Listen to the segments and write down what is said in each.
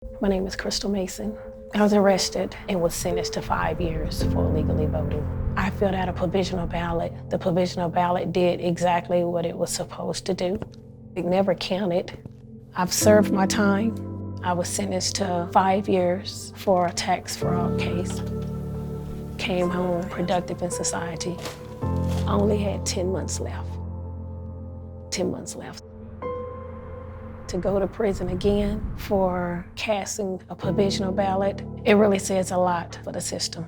My name is Crystal Mason. I was arrested and was sentenced to 5 years for illegally voting. I filled out a provisional ballot. The provisional ballot did exactly what it was supposed to do. It never counted. I've served my time. I was sentenced to 5 years for a tax fraud case. Came home productive in society. Only had 10 months left. 10 months left. To go to prison again for casting a provisional ballot, it really says a lot for the system.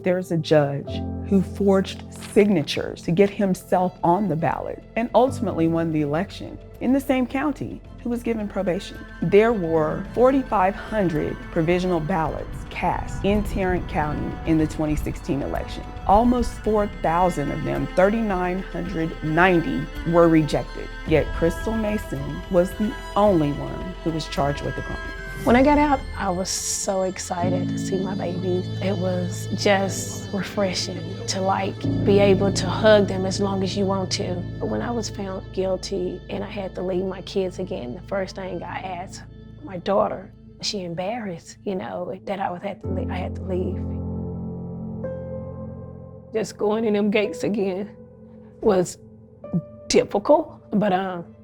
There's a judge who forged signatures to get himself on the ballot and ultimately won the election in the same county who was given probation. There were 4,500 provisional ballots cast in Tarrant County in the 2016 election. Almost 4,000 of them, 3,990, were rejected. Yet Crystal Mason was the only one who was charged with the crime. When I got out, I was so excited to see my babies. It was just refreshing to be able to hug them as long as you want to. But when I was found guilty and I had to leave my kids again, the first thing I asked my daughter, she embarrassed, that I had to leave. Just going in them gates again was difficult, but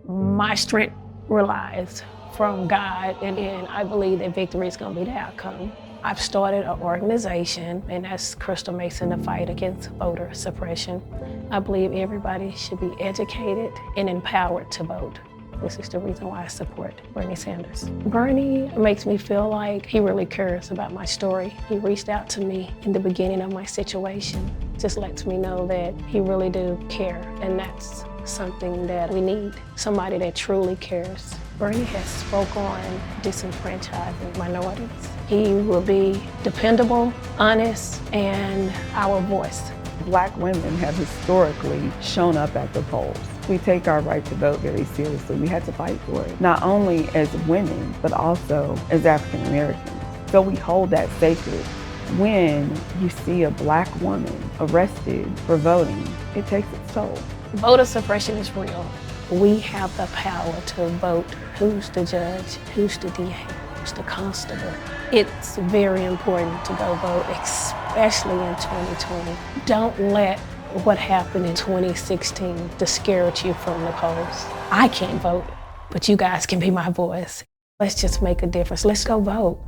my strength relies from God, and I believe that victory is going to be the outcome. I've started an organization, and that's Crystal Mason, the fight against voter suppression. I believe everybody should be educated and empowered to vote. This is the reason why I support Bernie Sanders. Bernie makes me feel like he really cares about my story. He reached out to me in the beginning of my situation. Just lets me know that he really do care, and that's something that we need, somebody that truly cares. Bernie has spoke on disenfranchising minorities. He will be dependable, honest, and our voice. Black women have historically shown up at the polls. We take our right to vote very seriously. We had to fight for it, not only as women, but also as African Americans. So we hold that sacred. When you see a Black woman arrested for voting, it takes its toll. Voter suppression is real. We have the power to vote who's the judge, who's the DA, who's the constable. It's very important to go vote, especially in 2020. Don't let what happened in 2016 discourage you from the polls. I can't vote, but you guys can be my voice. Let's just make a difference. Let's go vote.